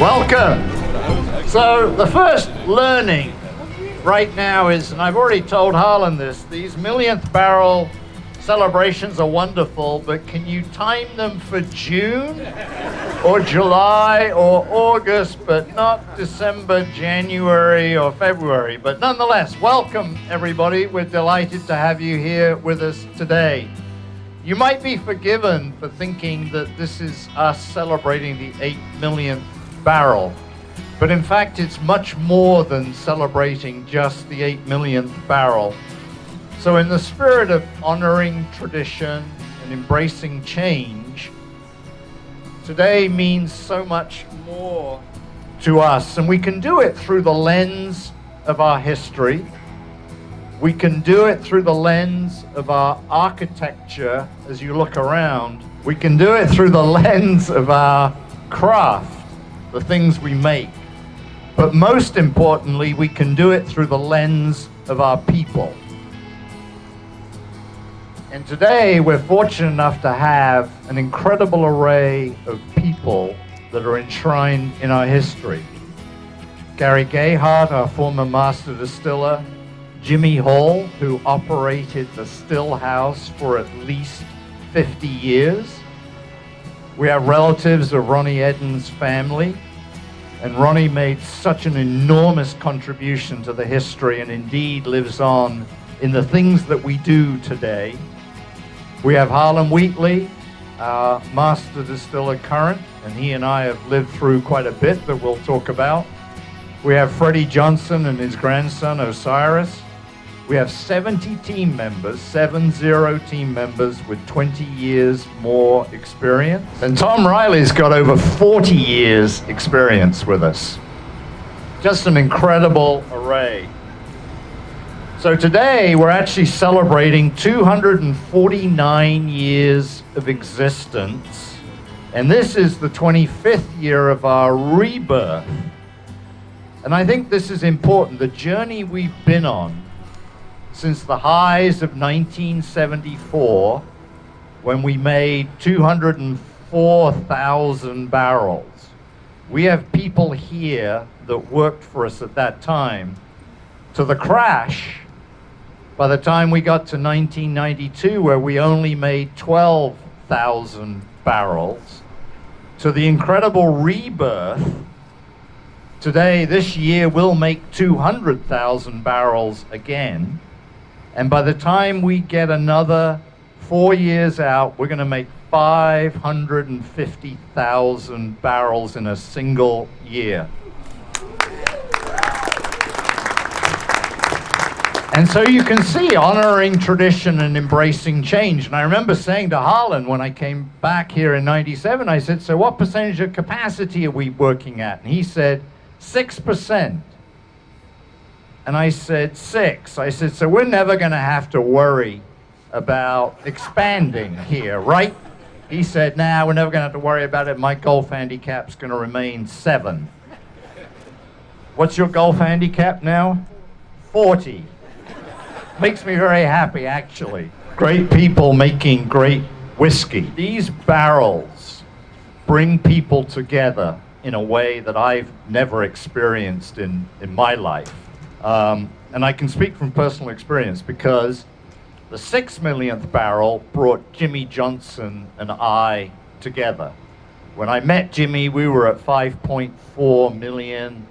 Welcome. So the first learning right now is, and I've already told Harlen this, these millionth barrel celebrations are wonderful, but can you time them for June or July or August, but not December, January or February? But nonetheless, welcome everybody. We're delighted to have you here with us today. You might be forgiven for thinking that this is us celebrating the 8 millionth barrel, but in fact it's much more than celebrating just the 8 millionth barrel. So in the spirit of honoring tradition and embracing change, today means so much more to us, and we can do it through the lens of our history. We can do it through the lens of our architecture as you look around. We can do it through the lens of our craft, the things we make. But most importantly, we can do it through the lens of our people. And today, we're fortunate enough to have an incredible array of people that are enshrined in our history. Gary Gayhart, our former master distiller, Jimmy Hall, who operated the still house for at least 50 years. We have relatives of Ronnie Eden's family, and Ronnie made such an enormous contribution to the history and indeed lives on in the things that we do today. We have Harlen Wheatley, our master distiller current, and he and I have lived through quite a bit that we'll talk about. We have Freddie Johnson and his grandson Osiris. We have 70 team members, 70 team members with 20 years more experience. And Tom Riley's got over 40 years experience with us. Just an incredible array. So today we're actually celebrating 249 years of existence. And this is the 25th year of our rebirth. And I think this is important. The journey we've been on since the highs of 1974, when we made 204,000 barrels. We have people here that worked for us at that time, to the crash by the time we got to 1992, where we only made 12,000 barrels, to the incredible rebirth. Today, this year, we'll make 200,000 barrels again. And by the time we get another 4 years out, we're going to make 550,000 barrels in a single year. And so you can see honoring tradition and embracing change. And I remember saying to Harlen when I came back here in 97, I said, so what percentage of capacity are we working at? And he said, 6%. And I said, 6. I said, so we're never going to have to worry about expanding here, right? He said, nah, we're never going to have to worry about it. My golf handicap's going to remain 7. What's your golf handicap now? 40. Makes me very happy, actually. Great people making great whiskey. These barrels bring people together in a way that I've never experienced in my life. And I can speak from personal experience because the 6 millionth barrel brought Jimmy Johnson and I together. When I met Jimmy, we were at 5.4 million,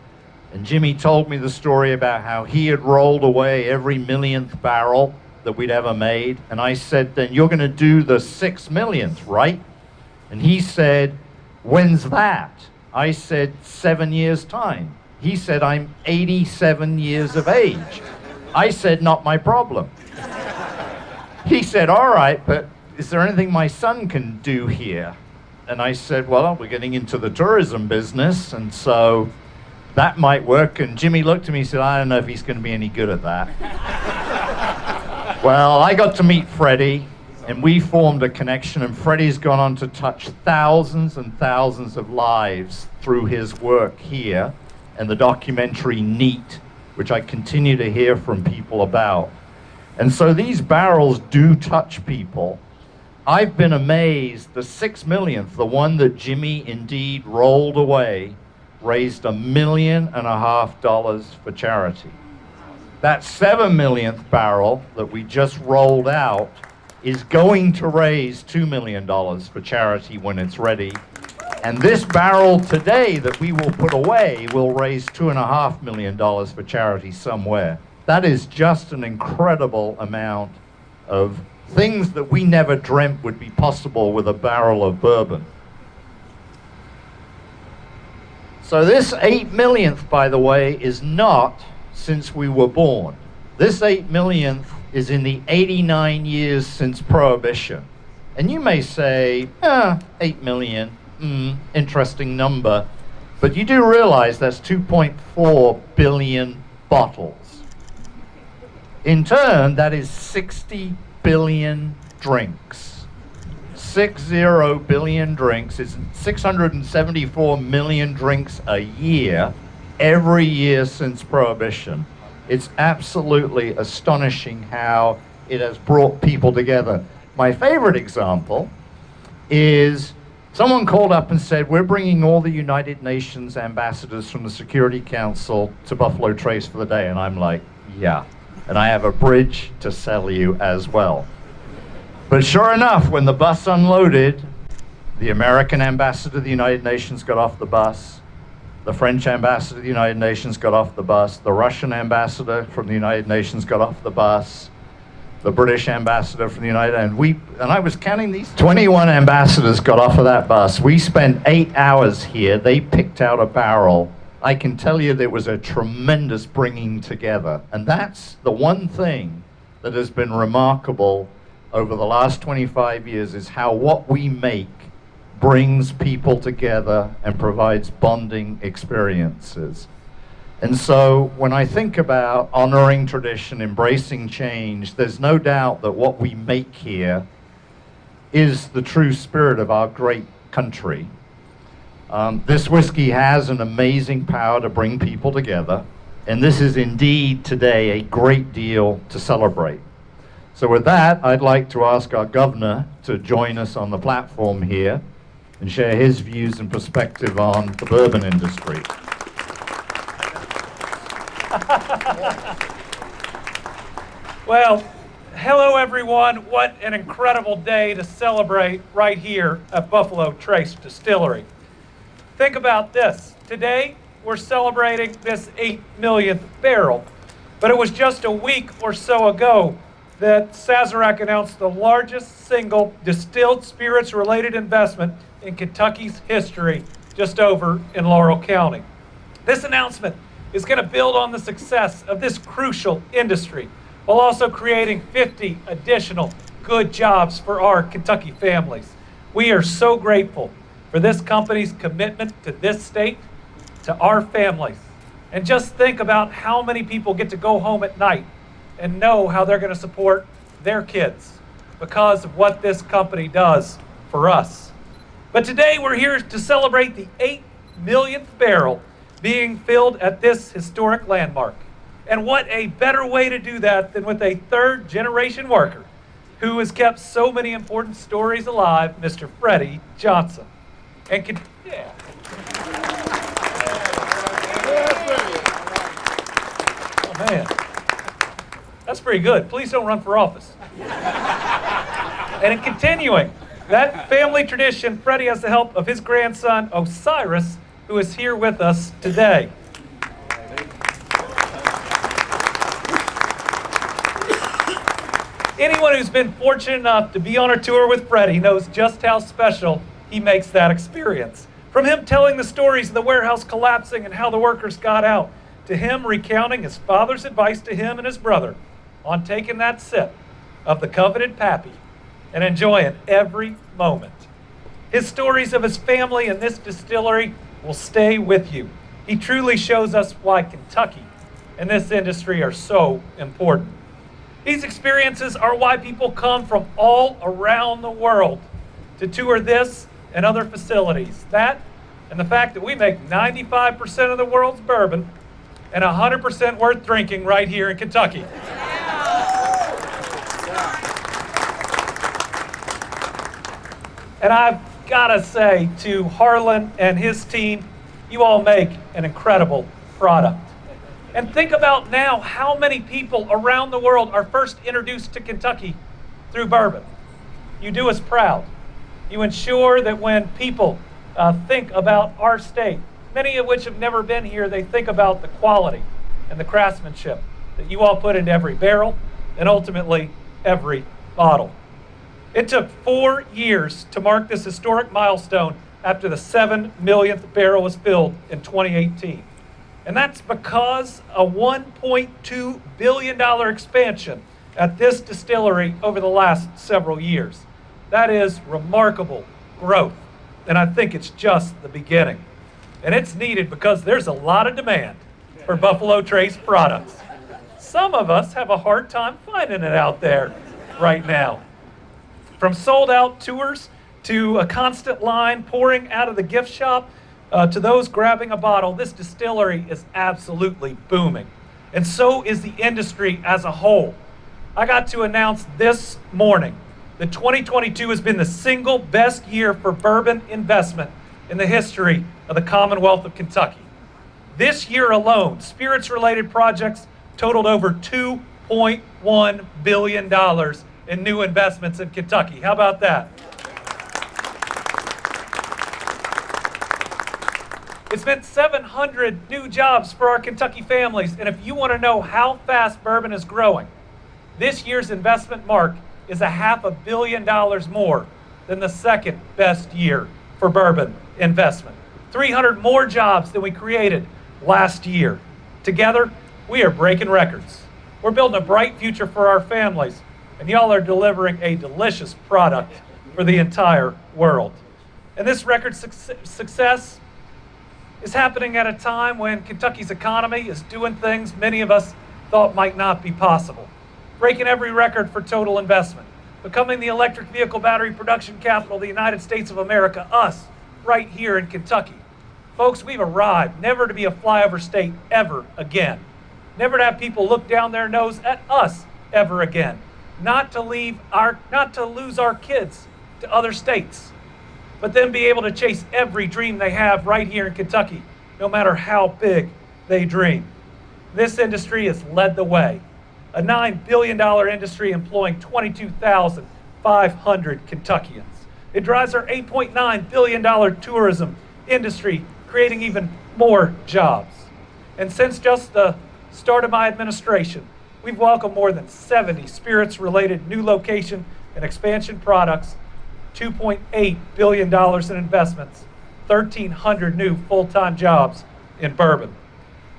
and Jimmy told me the story about how he had rolled away every millionth barrel that we'd ever made. And I said, then you're going to do the 6 millionth, right? And he said, when's that? I said, 7 years' time. He said, I'm 87 years of age. I said, not my problem. He said, all right, but is there anything my son can do here? And I said, well, we're getting into the tourism business, and so that might work. And Jimmy looked at me and said, I don't know if he's going to be any good at that. Well, I got to meet Freddie, and we formed a connection, and Freddie's gone on to touch thousands and thousands of lives through his work here. And the documentary Neat, which I continue to hear from people about. And so these barrels do touch people. I've been amazed, the 6 millionth, the one that Jimmy indeed rolled away, raised $1.5 million for charity. That 7 millionth barrel that we just rolled out is going to raise $2 million for charity when it's ready. And this barrel today that we will put away will raise $2.5 million for charity somewhere. That is just an incredible amount of things that we never dreamt would be possible with a barrel of bourbon. So this 8 millionth, by the way, is not since we were born. This 8 millionth is in the 89 years since Prohibition. And you may say, 8 million, interesting number. But you do realize that's 2.4 billion bottles. In turn, that is 60 billion drinks. 60 billion drinks is 674 million drinks a year, every year since Prohibition. It's absolutely astonishing how it has brought people together. My favorite example is someone called up and said, we're bringing all the United Nations ambassadors from the Security Council to Buffalo Trace for the day. And I'm like, yeah. And I have a bridge to sell you as well. But sure enough, when the bus unloaded, the American ambassador to the United Nations got off the bus. The French ambassador to the United Nations got off the bus. The Russian ambassador from the United Nations got off the bus. The British ambassador from the United, and I was counting these. 21 ambassadors got off of that bus. We spent 8 hours here. They picked out a barrel. I can tell you there was a tremendous bringing together. And that's the one thing that has been remarkable over the last 25 years is how what we make brings people together and provides bonding experiences. And so when I think about honoring tradition, embracing change, there's no doubt that what we make here is the true spirit of our great country. This whiskey has an amazing power to bring people together, and this is indeed today a great deal to celebrate. So with that, I'd like to ask our governor to join us on the platform here and share his views and perspective on the bourbon industry. Well, hello everyone. What an incredible day to celebrate right here at Buffalo Trace Distillery. Think about this. Today, we're celebrating this 8 millionth barrel, but it was just a week or so ago that Sazerac announced the largest single distilled spirits-related investment in Kentucky's history, just over in Laurel County. This announcement is going to build on the success of this crucial industry while also creating 50 additional good jobs for our Kentucky families. We are so grateful for this company's commitment to this state, to our families. And just think about how many people get to go home at night and know how they're going to support their kids because of what this company does for us. But today we're here to celebrate the 8 millionth barrel being filled at this historic landmark. And what a better way to do that than with a third-generation worker who has kept so many important stories alive, Mr. Freddie Johnson. And yeah. Oh, man. That's pretty good. Please don't run for office. And in continuing that family tradition, Freddie has the help of his grandson, Osiris, who is here with us today. Anyone who's been fortunate enough to be on a tour with Freddie knows just how special he makes that experience. From him telling the stories of the warehouse collapsing and how the workers got out, to him recounting his father's advice to him and his brother on taking that sip of the coveted Pappy and enjoying every moment. His stories of his family and this distillery will stay with you. He truly shows us why Kentucky and this industry are so important. These experiences are why people come from all around the world to tour this and other facilities. That and the fact that we make 95% of the world's bourbon and 100% worth drinking right here in Kentucky. And I've got to say to Harlen and his team, You all make an incredible product. And think about now how many people around the world are first introduced to Kentucky through bourbon. You do us proud. You ensure that when people think about our state, many of which have never been here, they think about the quality and the craftsmanship that you all put into every barrel and ultimately every bottle. It took 4 years to mark this historic milestone after the 7 millionth barrel was filled in 2018. And that's because a $1.2 billion expansion at this distillery over the last several years. That is remarkable growth, and I think it's just the beginning. And it's needed because there's a lot of demand for Buffalo Trace products. Some of us have a hard time finding it out there right now. From sold out tours to a constant line pouring out of the gift shop to those grabbing a bottle, this distillery is absolutely booming. And so is the industry as a whole. I got to announce this morning that 2022 has been the single best year for bourbon investment in the history of the Commonwealth of Kentucky. This year alone, spirits-related projects totaled over $2.1 billion in new investments in Kentucky. How about that? It's meant 700 new jobs for our Kentucky families. And if you want to know how fast bourbon is growing, this year's investment mark is $500 million more than the second best year for bourbon investment. 300 more jobs than we created last year. Together, we are breaking records. We're building a bright future for our families, and y'all are delivering a delicious product for the entire world. And this record success is happening at a time when Kentucky's economy is doing things many of us thought might not be possible. Breaking every record for total investment, becoming the electric vehicle battery production capital of the United States of America, us, right here in Kentucky. Folks, we've arrived never to be a flyover state ever again. Never to have people look down their nose at us ever again. Not to lose our kids to other states, but then be able to chase every dream they have right here in Kentucky, no matter how big they dream. This industry has led the way. A $9 billion industry employing 22,500 Kentuckians. It drives our $8.9 billion tourism industry, creating even more jobs. And since just the start of my administration, we've welcomed more than 70 spirits-related new location and expansion products, $2.8 billion in investments, 1,300 new full-time jobs in bourbon.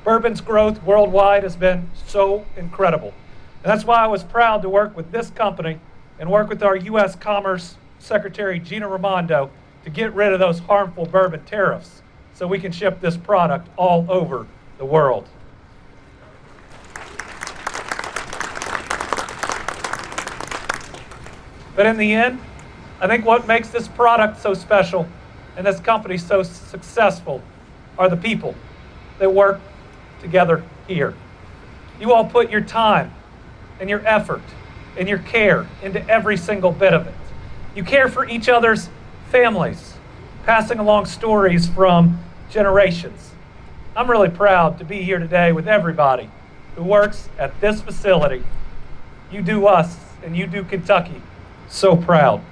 Bourbon's growth worldwide has been so incredible. And that's why I was proud to work with this company and work with our U.S. Commerce Secretary Gina Raimondo to get rid of those harmful bourbon tariffs so we can ship this product all over the world. But in the end, I think what makes this product so special and this company so successful are the people that work together here. You all put your time and your effort and your care into every single bit of it. You care for each other's families, passing along stories from generations. I'm really proud to be here today with everybody who works at this facility. You do us and you do Kentucky so proud.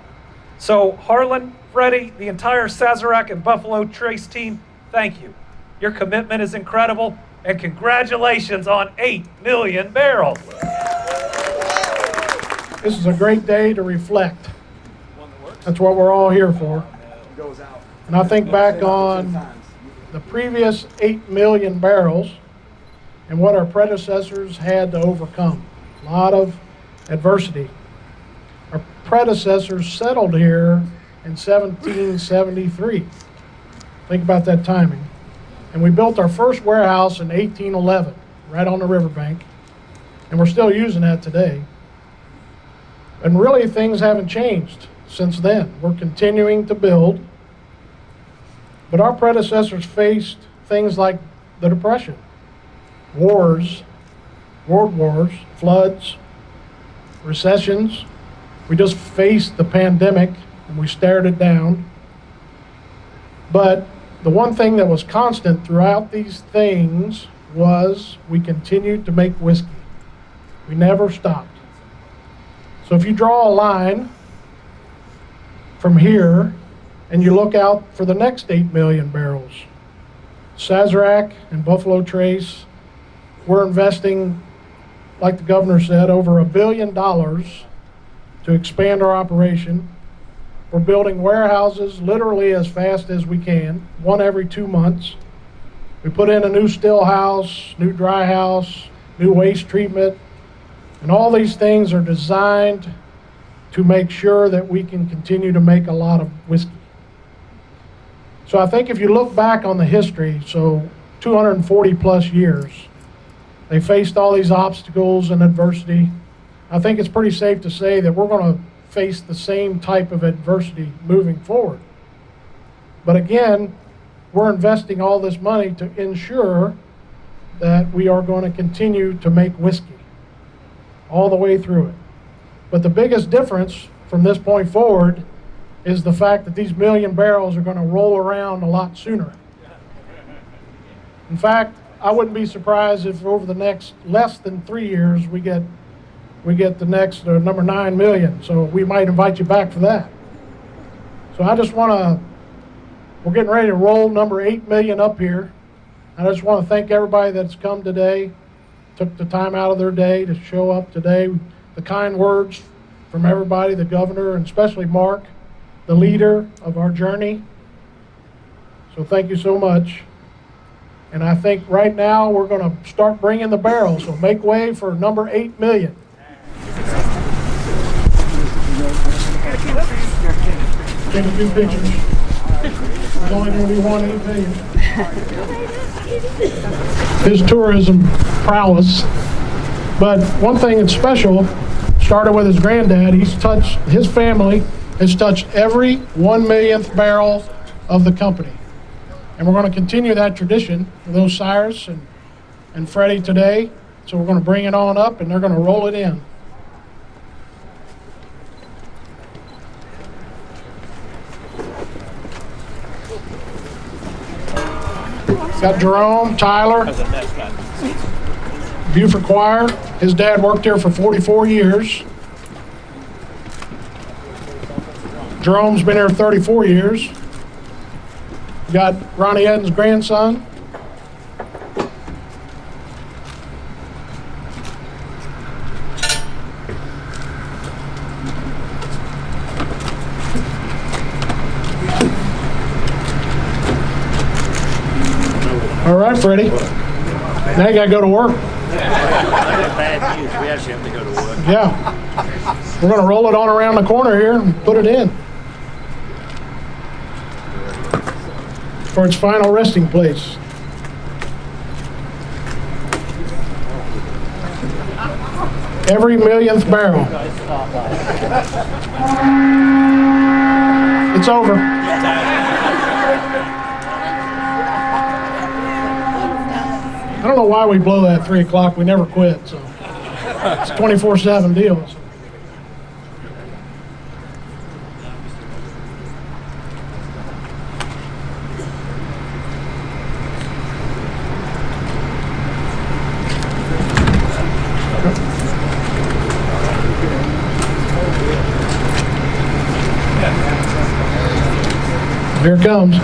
So Harlen, Freddie, the entire Sazerac and Buffalo Trace team, thank you. Your commitment is incredible, and congratulations on 8 million barrels. This is a great day to reflect. That's what we're all here for. And I think back on the previous 8 million barrels and what our predecessors had to overcome. A lot of adversity. Our predecessors settled here in 1773. Think about that timing. And we built our first warehouse in 1811, right on the riverbank. And we're still using that today. And really, things haven't changed since then. We're continuing to build. But our predecessors faced things like the Depression, wars, world wars, floods, recessions. We just faced the pandemic and we stared it down. But the one thing that was constant throughout these things was we continued to make whiskey. We never stopped. So if you draw a line from here and you look out for the next 8 million barrels, Sazerac and Buffalo Trace, we're investing, like the governor said, over $1 billion to expand our operation. We're building warehouses literally as fast as we can, one every 2 months. We put in a new still house, new dry house, new waste treatment, and all these things are designed to make sure that we can continue to make a lot of whiskey. So I think if you look back on the history, so 240 plus years, they faced all these obstacles and adversity. I think it's pretty safe to say that we're going to face the same type of adversity moving forward. But again, we're investing all this money to ensure that we are going to continue to make whiskey all the way through it. But the biggest difference from this point forward is the fact that these million barrels are going to roll around a lot sooner. In fact, I wouldn't be surprised if over the next less than 3 years we get the next number 9 million. So we might invite you back for that. So I just want to, we're getting ready to roll number 8 million up here. I just want to thank everybody that's come today, took the time out of their day to show up today. The kind words from everybody, the governor, and especially Mark, the leader of our journey. So thank you so much. And I think right now we're going to start bringing the barrels. So make way for number 8 million. Take a few pictures. There's only going to be 1 8 million. His tourism prowess. But one thing that's special, started with his granddad, his family has touched every 1 millionth barrel of the company. And we're going to continue that tradition with those Cyrus and Freddie today. So we're going to bring it on up and they're going to roll it in. Got Jerome, Tyler, Buford Choir. His dad worked here for 44 years. Jerome's been here 34 years. Got Ronnie Eden's grandson. All right, Freddie. Now you got to go to work. Bad news. We actually have to go to work. Yeah. We're going to roll it on around the corner here and put it in for its final resting place. Every millionth barrel. It's over. I don't know why we blow that 3 o'clock. We never quit, so it's a 24/7 deal. So. Here it comes.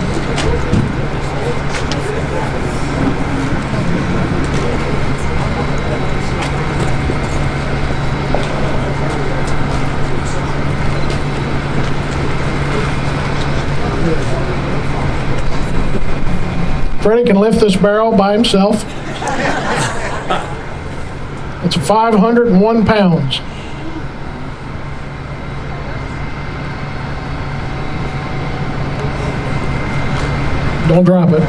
Freddie can lift this barrel by himself. It's 501 pounds. Don't drop it.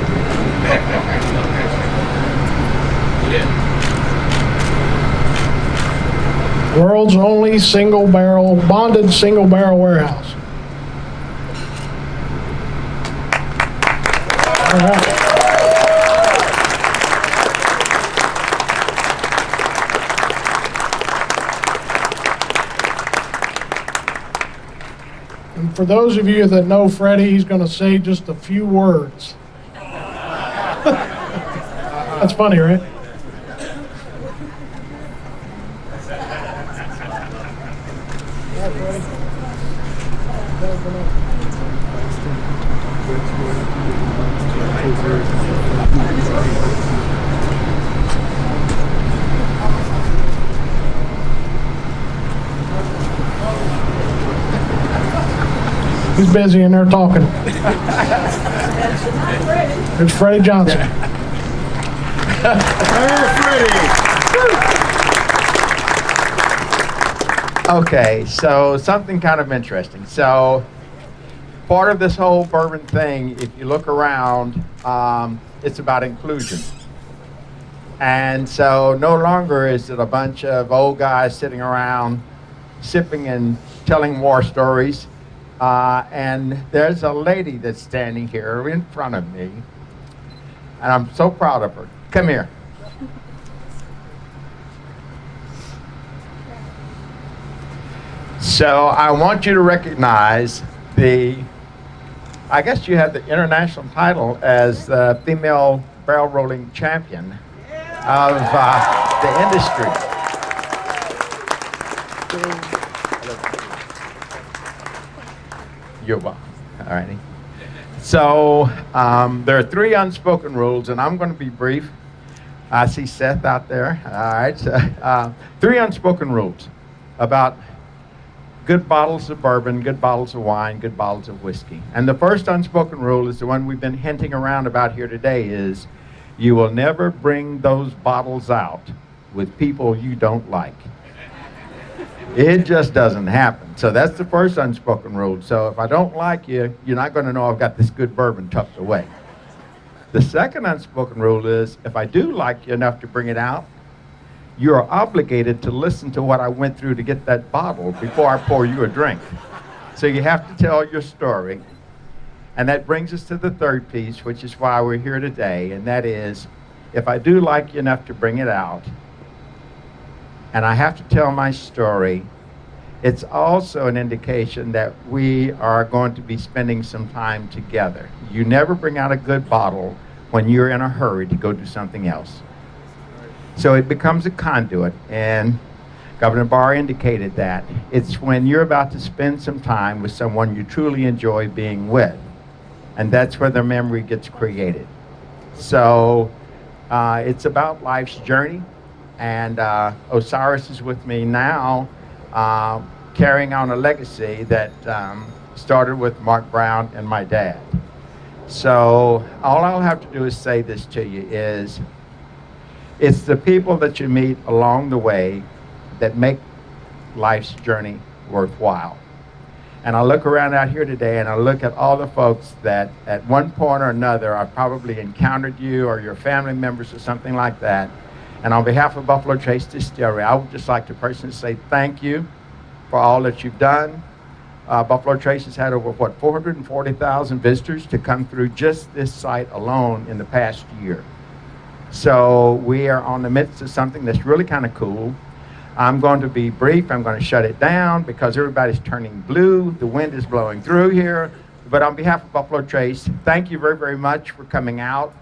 World's only bonded single barrel warehouse. All right. And for those of you that know Freddie, he's going to say just a few words. That's funny, right? He's busy in there talking. It's Freddie Johnson. Okay, so something kind of interesting. So part of this whole bourbon thing, if you look around, it's about inclusion. And so no longer is it a bunch of old guys sitting around sipping and telling war stories. And there's a lady that's standing here in front of me, and I'm so proud of her. Come here. So I want you to recognize I guess you have the international title as the female barrel rolling champion of the industry. You're welcome. All righty. So there are 3 unspoken rules, and I'm going to be brief. I see Seth out there. All right. So, 3 unspoken rules about good bottles of bourbon, good bottles of wine, good bottles of whiskey. And the first unspoken rule is the one we've been hinting around about here today is you will never bring those bottles out with people you don't like. It just doesn't happen. So that's the first unspoken rule. So if I don't like you, you're not going to know I've got this good bourbon tucked away. The second unspoken rule is if I do like you enough to bring it out, you are obligated to listen to what I went through to get that bottle before I pour you a drink. So you have to tell your story. And that brings us to the third piece, which is why we're here today, and that is, if I do like you enough to bring it out, and I have to tell my story, it's also an indication that we are going to be spending some time together. You never bring out a good bottle when you're in a hurry to go do something else. So it becomes a conduit, and Governor Barr indicated that. It's when you're about to spend some time with someone you truly enjoy being with, and that's where the memory gets created. So it's about life's journey, and Osiris is with me now, carrying on a legacy that started with Mark Brown and my dad. So all I'll have to do is say this to you is, it's the people that you meet along the way that make life's journey worthwhile. And I look around out here today and I look at all the folks that at one point or another I've probably encountered you or your family members or something like that. And on behalf of Buffalo Trace Distillery, I would just like to personally say thank you for all that you've done. Buffalo Trace has had over, 440,000 visitors to come through just this site alone in the past year. So we are on the midst of something that's really kind of cool. I'm going to be brief. I'm going to shut it down because everybody's turning blue. The wind is blowing through here. But on behalf of Buffalo Trace, thank you very, very much for coming out.